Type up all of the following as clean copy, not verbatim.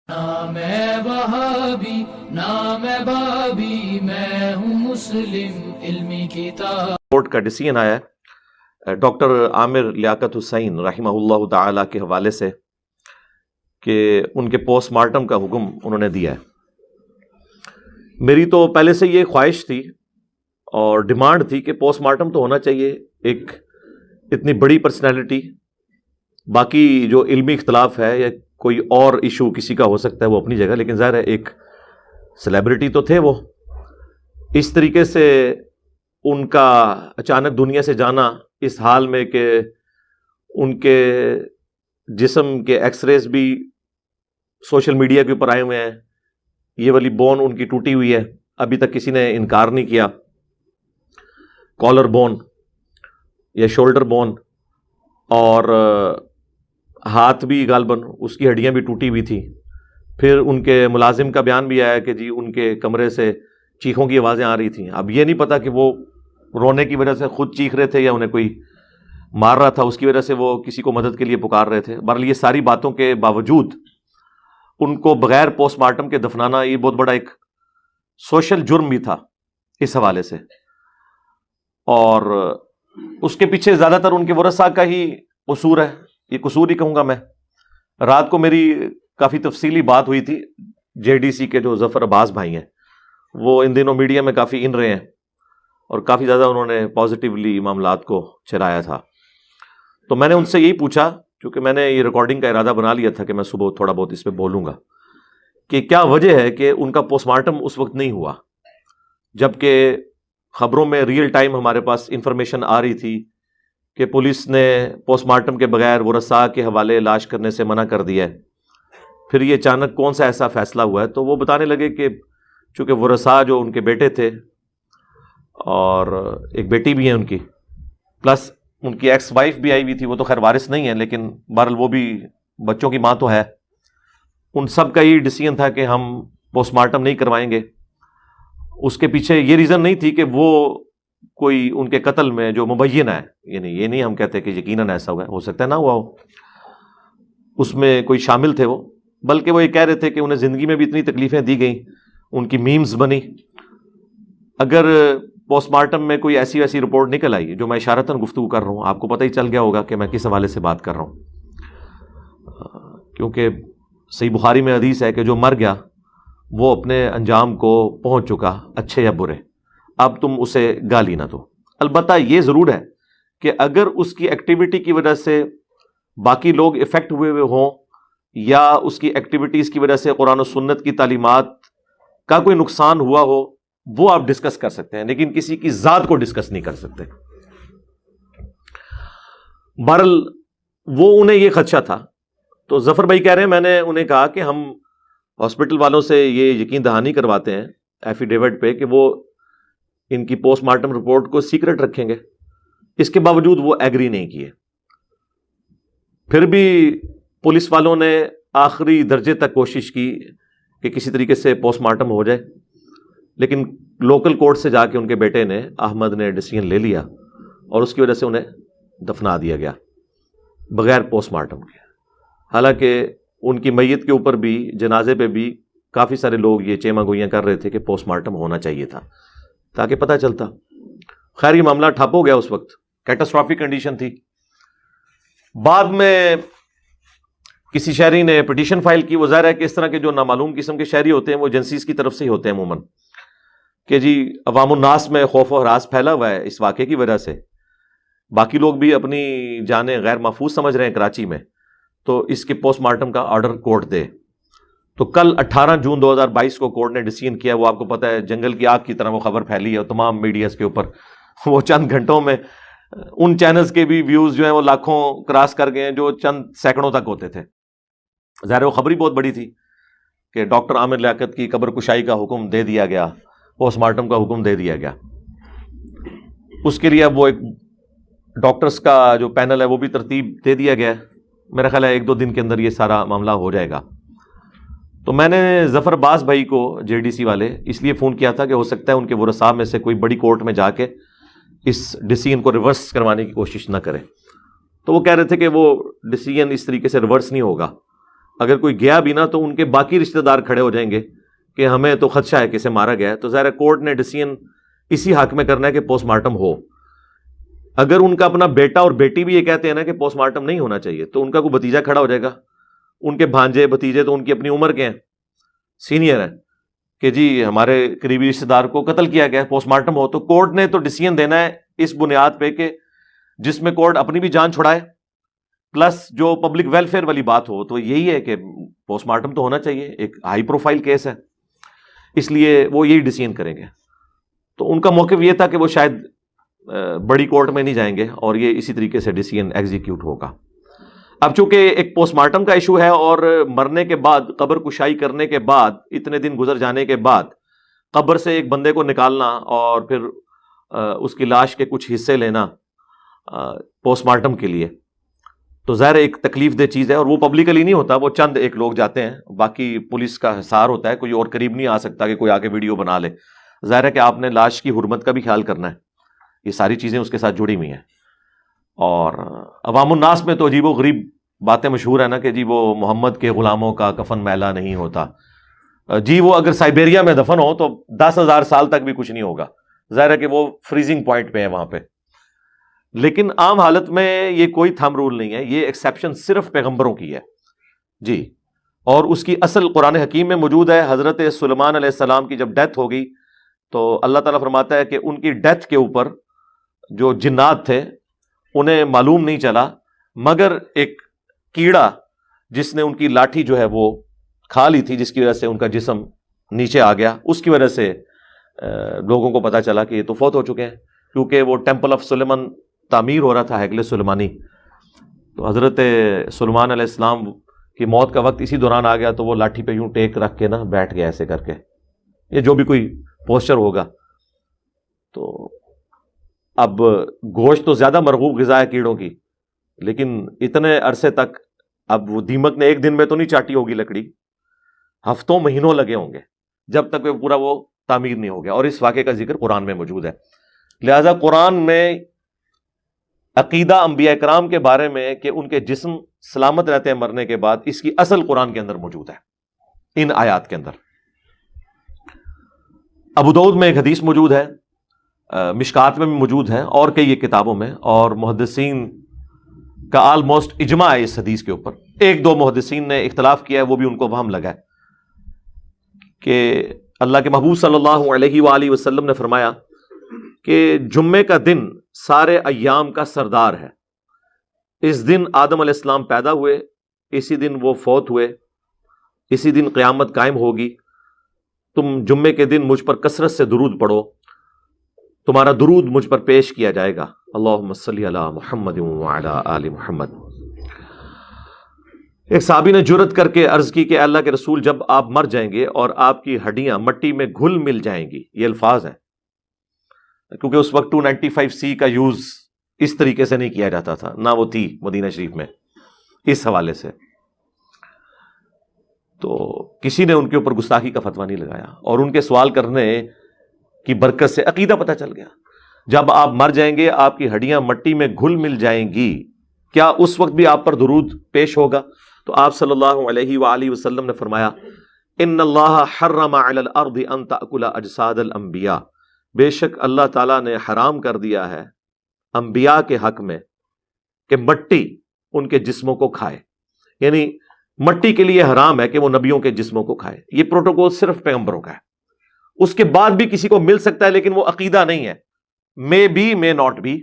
نام ہے وہابی نام ہے بابی میں ہوں مسلم علمی کتاب. کورٹ کا ڈیسیژن آیا ہے ڈاکٹر عامر لیاقت حسین رحمہ اللہ تعالی کے حوالے سے کہ ان کے پوسٹ مارٹم کا حکم انہوں نے دیا ہے. میری تو پہلے سے یہ خواہش تھی اور ڈیمانڈ تھی کہ پوسٹ مارٹم تو ہونا چاہیے. ایک اتنی بڑی پرسنالٹی، باقی جو علمی اختلاف ہے یا کوئی اور ایشو کسی کا ہو سکتا ہے وہ اپنی جگہ، لیکن ظاہر ہے ایک سیلیبریٹی تو تھے وہ. اس طریقے سے ان کا اچانک دنیا سے جانا اس حال میں کہ ان کے جسم کے ایکس ریز بھی سوشل میڈیا کے اوپر آئے ہوئے ہیں. یہ والی بون ان کی ٹوٹی ہوئی ہے، ابھی تک کسی نے انکار نہیں کیا. کالر بون یا شولڈر بون، اور ہاتھ بھی غالباً اس کی ہڈیاں بھی ٹوٹی ہوئی تھی. پھر ان کے ملازم کا بیان بھی آیا کہ جی ان کے کمرے سے چیخوں کی آوازیں آ رہی تھیں. اب یہ نہیں پتا کہ وہ رونے کی وجہ سے خود چیخ رہے تھے یا انہیں کوئی مار رہا تھا اس کی وجہ سے وہ کسی کو مدد کے لیے پکار رہے تھے. بہرحال یہ ساری باتوں کے باوجود ان کو بغیر پوسٹ مارٹم کے دفنانا یہ بہت بڑا ایک سوشل جرم بھی تھا اس حوالے سے. اور اس کے پیچھے زیادہ تر ان کے ورثاء کا ہی قصور ہے، یہ قصور ہی کہوں گا میں. رات کو میری کافی تفصیلی بات ہوئی تھی جے ڈی سی کے جو ظفر عباس بھائی ہیں، وہ ان دنوں میڈیا میں کافی ان رہے ہیں اور کافی زیادہ انہوں نے پازیٹیولی معاملات کو چلایا تھا. تو میں نے ان سے یہی پوچھا، کیونکہ میں نے یہ ریکارڈنگ کا ارادہ بنا لیا تھا کہ میں صبح تھوڑا بہت اس پہ بولوں گا، کہ کیا وجہ ہے کہ ان کا پوسٹ مارٹم اس وقت نہیں ہوا، جبکہ خبروں میں ریئل ٹائم ہمارے پاس انفارمیشن آ رہی تھی کہ پولیس نے پوسٹ مارٹم کے بغیر ورثاء کے حوالے لاش کرنے سے منع کر دیا ہے. پھر یہ اچانک کون سا ایسا فیصلہ ہوا ہے؟ تو وہ بتانے لگے کہ چونکہ ورثاء جو ان کے بیٹے تھے اور ایک بیٹی بھی ہے ان کی، پلس ان کی ایکس وائف بھی آئی ہوئی تھی، وہ تو خیر وارث نہیں ہے لیکن بہرحال وہ بھی بچوں کی ماں تو ہے. ان سب کا یہ ڈیسیژن تھا کہ ہم پوسٹ مارٹم نہیں کروائیں گے. اس کے پیچھے یہ ریزن نہیں تھی کہ وہ کوئی ان کے قتل میں جو مبینہ ہے، یعنی یہ نہیں ہم کہتے کہ یقیناً ایسا ہوا ہے، ہو سکتا ہے نہ ہوا ہو، اس میں کوئی شامل تھے وہ، بلکہ وہ یہ کہہ رہے تھے کہ انہیں زندگی میں بھی اتنی تکلیفیں دی گئیں، ان کی میمز بنی. اگر پوسٹ مارٹم میں کوئی ایسی ویسی رپورٹ نکل آئی، جو میں اشارتاً گفتگو کر رہا ہوں، آپ کو پتہ ہی چل گیا ہوگا کہ میں کس حوالے سے بات کر رہا ہوں، کیونکہ صحیح بخاری میں حدیث ہے کہ جو مر گیا وہ اپنے انجام کو پہنچ چکا، اچھے یا برے، اب تم اسے گالی نہ دو. البتہ یہ ضرور ہے کہ اگر اس کی ایکٹیویٹی کی وجہ سے باقی لوگ افیکٹ ہوئے ہوں یا اس کی ایکٹیویٹیز کی وجہ سے قرآن و سنت کی تعلیمات کا کوئی نقصان ہوا ہو، وہ آپ ڈسکس کر سکتے ہیں، لیکن کسی کی ذات کو ڈسکس نہیں کر سکتے. بہرحال وہ انہیں یہ خدشہ تھا. تو ظفر بھائی کہہ رہے ہیں، میں نے انہیں کہا کہ ہم ہاسپٹل والوں سے یہ یقین دہانی کرواتے ہیں ایفیڈیوٹ پہ کہ وہ ان کی پوسٹ مارٹم رپورٹ کو سیکرٹ رکھیں گے. اس کے باوجود وہ ایگری نہیں کیے. پھر بھی پولیس والوں نے آخری درجے تک کوشش کی کہ کسی طریقے سے پوسٹ مارٹم ہو جائے، لیکن لوکل کورٹ سے جا کے ان کے بیٹے نے، احمد نے، ڈیسیژن لے لیا اور اس کی وجہ سے انہیں دفنا دیا گیا بغیر پوسٹ مارٹم کے. حالانکہ ان کی میت کے اوپر بھی، جنازے پہ بھی کافی سارے لوگ یہ چیمہ گوئیاں کر رہے تھے کہ پوسٹ مارٹم ہونا چاہیے تھا تاکہ پتہ چلتا. خیر یہ معاملہ ٹھپ ہو گیا، اس وقت کیٹاسٹرافک کنڈیشن تھی. بعد میں کسی شہری نے پٹیشن فائل کی. وہ ظاہر ہے کہ اس طرح کے جو نامعلوم قسم کے شہری ہوتے ہیں وہ ایجنسیز کی طرف سے ہی ہوتے ہیں عموماً، کہ جی عوام الناس میں خوف و ہراس پھیلا ہوا ہے اس واقعے کی وجہ سے، باقی لوگ بھی اپنی جانیں غیر محفوظ سمجھ رہے ہیں کراچی میں، تو اس کے پوسٹ مارٹم کا آرڈر کورٹ دے. تو کل 18 جون 2022 کو کورٹ نے ڈیسیژن کیا. وہ آپ کو پتہ ہے جنگل کی آگ کی طرح وہ خبر پھیلی ہے اور تمام میڈیاز کے اوپر. وہ چند گھنٹوں میں ان چینلز کے بھی ویوز جو ہیں وہ لاکھوں کراس کر گئے ہیں جو چند سینکڑوں تک ہوتے تھے. ظاہر وہ خبر ہی بہت بڑی تھی کہ ڈاکٹر عامر لیاقت کی قبر کشائی کا حکم دے دیا گیا، پوسٹ مارٹم کا حکم دے دیا گیا. اس کے لیے اب وہ ایک ڈاکٹرز کا جو پینل ہے وہ بھی ترتیب دے دیا گیا ہے. میرا خیال ہے 1-2 دن کے اندر یہ سارا معاملہ ہو جائے گا. تو میں نے ظفر عباس بھائی کو، جے ڈی سی والے، اس لیے فون کیا تھا کہ ہو سکتا ہے ان کے ورثاء میں سے کوئی بڑی کورٹ میں جا کے اس ڈیسیژن کو ریورس کروانے کی کوشش نہ کرے. تو وہ کہہ رہے تھے کہ وہ ڈیسیژن اس طریقے سے ریورس نہیں ہوگا اگر کوئی گیا بھی نا تو ان کے باقی رشتہ دار کھڑے ہو جائیں گے کہ ہمیں تو خدشہ ہے کہ اسے مارا گیا ہے، تو ظاہر کورٹ نے ڈیسیژن اسی حق میں کرنا ہے کہ پوسٹ مارٹم ہو۔ اگر ان کا اپنا بیٹا اور بیٹی بھی یہ کہتے ہیں نا کہ پوسٹ مارٹم نہیں ہونا چاہیے، تو ان کا کوئی بھتیجا کھڑا ہو جائے گا، ان کے بھانجے بھتیجے تو ان کی اپنی عمر کے ہیں، سینئر ہیں، کہ جی ہمارے قریبی رشتہ دار کو قتل کیا گیا، پوسٹ مارٹم ہو۔ تو کورٹ نے تو ڈیسیژن دینا ہے اس بنیاد پہ کہ جس میں کورٹ اپنی بھی جان چھڑائے پلس جو پبلک ویلفیئر والی بات ہو، تو یہی ہے کہ پوسٹ مارٹم تو ہونا چاہیے، ایک ہائی پروفائل کیس ہے، اس لیے وہ یہی ڈیسیژن کریں گے۔ تو ان کا موقف یہ تھا کہ وہ شاید بڑی کورٹ میں نہیں جائیں گے اور یہ اسی طریقے سے ڈیسیژن ایگزیکیوٹ ہوگا۔ اب چونکہ ایک پوسٹ مارٹم کا ایشو ہے اور مرنے کے بعد قبر کشائی کرنے کے بعد اتنے دن گزر جانے کے بعد قبر سے ایک بندے کو نکالنا اور پھر اس کی لاش کے کچھ حصے لینا پوسٹ مارٹم کے لیے، تو ظاہر ایک تکلیف دہ چیز ہے، اور وہ پبلکلی نہیں ہوتا، وہ چند ایک لوگ جاتے ہیں، باقی پولیس کا حصار ہوتا ہے، کوئی اور قریب نہیں آ سکتا کہ کوئی آ کے ویڈیو بنا لے۔ ظاہر ہے کہ آپ نے لاش کی حرمت کا بھی خیال کرنا ہے، یہ ساری چیزیں اس کے ساتھ جڑی ہوئی ہیں۔ اور عوام الناس میں تو عجیب و غریب باتیں مشہور ہیں نا کہ جی وہ محمد کے غلاموں کا کفن میلا نہیں ہوتا، جی وہ اگر سائبیریا میں دفن ہو تو 10,000 سال تک بھی کچھ نہیں ہوگا، ظاہر ہے کہ وہ فریزنگ پوائنٹ پہ ہے وہاں پہ، لیکن عام حالت میں یہ کوئی تھم رول نہیں ہے، یہ ایکسیپشن صرف پیغمبروں کی ہے جی، اور اس کی اصل قرآن حکیم میں موجود ہے۔ حضرت سلیمان علیہ السلام کی جب ڈیتھ ہو گئی تو اللہ تعالیٰ فرماتا ہے کہ ان کی ڈیتھ کے اوپر جو جنات تھے انہیں معلوم نہیں چلا مگر ایک کیڑا جس نے ان کی لاٹھی جو ہے وہ کھا لی تھی، جس کی وجہ سے ان کا جسم نیچے آ گیا، اس کی وجہ سے لوگوں کو پتا چلا کہ یہ تو فوت ہو چکے ہیں، کیونکہ وہ ٹیمپل آف سلیمان تعمیر ہو رہا تھا، ہیکل سلیمانی، تو حضرت سلیمان علیہ السلام کی موت کا وقت اسی دوران آ گیا، تو وہ لاٹھی پہ یوں ٹیک رکھ کے نا بیٹھ گیا ایسے کر کے، یہ جو بھی کوئی پوسچر ہوگا۔ تو اب گوشت تو زیادہ مرغوب غذا ہے کیڑوں کی، لیکن اتنے عرصے تک اب وہ دیمک نے ایک دن میں تو نہیں چاٹی ہوگی لکڑی، ہفتوں مہینوں لگے ہوں گے جب تک پورا وہ تعمیر نہیں ہو گیا، اور اس واقعے کا ذکر قرآن میں موجود ہے۔ لہذا قرآن میں عقیدہ انبیاء کرام کے بارے میں کہ ان کے جسم سلامت رہتے ہیں مرنے کے بعد، اس کی اصل قرآن کے اندر موجود ہے، ان آیات کے اندر۔ ابو داؤد میں ایک حدیث موجود ہے، مشکات میں بھی موجود ہے، اور کئی کتابوں میں، اور محدثین کا آلموسٹ اجماع ہے اس حدیث کے اوپر۔ ایک دو محدثین نے اختلاف کیا ہے، وہ بھی ان کو وہم لگا ہے کہ اللہ کے محبوب صلی اللہ علیہ وآلہ وسلم نے فرمایا کہ جمعے کا دن سارے ایام کا سردار ہے، اس دن آدم علیہ السلام پیدا ہوئے، اسی دن وہ فوت ہوئے، اسی دن قیامت قائم ہوگی، تم جمعے کے دن مجھ پر کثرت سے درود پڑھو، تمہارا درود مجھ پر پیش کیا جائے گا، اللہم صلی علی محمد وعلی آل محمد۔ ایک صحابی نے جرأت کر کے عرض کی کہ اللہ کے رسول، جب آپ مر جائیں گے اور آپ کی ہڈیاں مٹی میں گھل مل جائیں گی، یہ الفاظ ہیں، کیونکہ اس وقت 295C کا یوز اس طریقے سے نہیں کیا جاتا تھا، نہ وہ تھی مدینہ شریف میں، اس حوالے سے تو کسی نے ان کے اوپر گستاخی کا فتویٰ نہیں لگایا، اور ان کے سوال کرنے کی برکت سے عقیدہ پتہ چل گیا۔ جب آپ مر جائیں گے آپ کی ہڈیاں مٹی میں گھل مل جائیں گی، کیا اس وقت بھی آپ پر درود پیش ہوگا؟ تو آپ صلی اللہ علیہ وآلہ وسلم نے فرمایا، ان اللہ حرم علی الارض ان تأکل اجساد الانبیاء، بے شک اللہ تعالیٰ نے حرام کر دیا ہے انبیاء کے حق میں کہ مٹی ان کے جسموں کو کھائے، یعنی مٹی کے لیے حرام ہے کہ وہ نبیوں کے جسموں کو کھائے۔ یہ پروٹوکول صرف پیغمبروں کا ہے، اس کے بعد بھی کسی کو مل سکتا ہے، لیکن وہ عقیدہ نہیں ہے، may be may not be.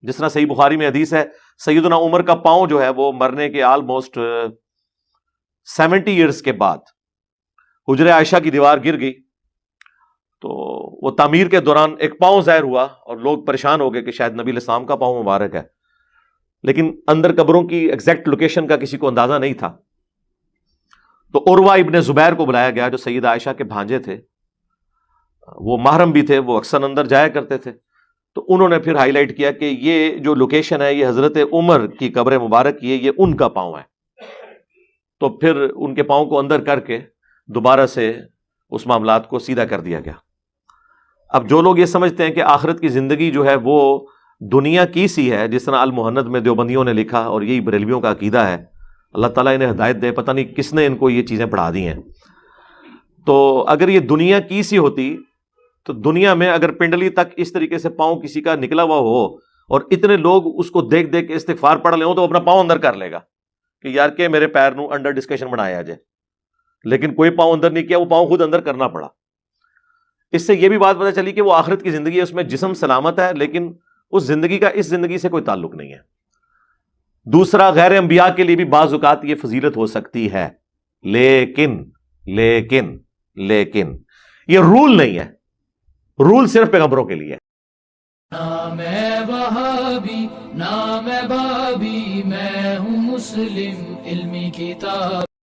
جس طرح صحیح بخاری میں حدیث ہے، سیدنا عمر کا پاؤں جو ہے وہ مرنے کے آلموسٹ 70 ایئرز کے بعد حجرہ عائشہ کی دیوار گر گئی، تو وہ تعمیر کے دوران ایک پاؤں ظاہر ہوا اور لوگ پریشان ہو گئے کہ شاید نبی علیہ السلام کا پاؤں مبارک ہے، لیکن اندر قبروں کی ایگزیکٹ لوکیشن کا کسی کو اندازہ نہیں تھا۔ تو عروہ ابن زبیر کو بلایا گیا جو سیدہ عائشہ کے بھانجے تھے، وہ محرم بھی تھے، وہ اکثر اندر جایا کرتے تھے، تو انہوں نے پھر ہائی لائٹ کیا کہ یہ جو لوکیشن ہے یہ حضرت عمر کی قبر مبارک کی ہے، یہ ان کا پاؤں ہے۔ تو پھر ان کے پاؤں کو اندر کر کے دوبارہ سے اس معاملات کو سیدھا کر دیا گیا۔ اب جو لوگ یہ سمجھتے ہیں کہ آخرت کی زندگی جو ہے وہ دنیا کی سی ہے، جس طرح المہند میں دیوبندیوں نے لکھا اور یہی بریلویوں کا عقیدہ ہے، اللہ تعالیٰ انہیں ہدایت دے، پتہ نہیں کس نے ان کو یہ چیزیں پڑھا دی ہیں۔ تو اگر یہ دنیا کی سی ہوتی تو دنیا میں اگر پنڈلی تک اس طریقے سے پاؤں کسی کا نکلا ہوا ہو اور اتنے لوگ اس کو دیکھ دیکھ کے استغفار پڑھ لیں تو اپنا پاؤں اندر کر لے گا کہ یار کہ میرے پیر نو انڈر ڈسکشن بنایا جائے، لیکن کوئی پاؤں اندر نہیں کیا، وہ پاؤں خود اندر کرنا پڑا۔ اس سے یہ بھی بات پتہ چلی کہ وہ آخرت کی زندگی ہے، اس میں جسم سلامت ہے لیکن اس زندگی کا اس زندگی سے کوئی تعلق نہیں ہے۔ دوسرا، غیر انبیاء کے لیے بھی بعض اوقات یہ فضیلت ہو سکتی ہے، لیکن لیکن لیکن یہ رول نہیں ہے، رول صرف پیغمبروں کے لیے ہے۔ نہ میں وہابی نہ میں بابی، میں ہوں مسلم علمی کتاب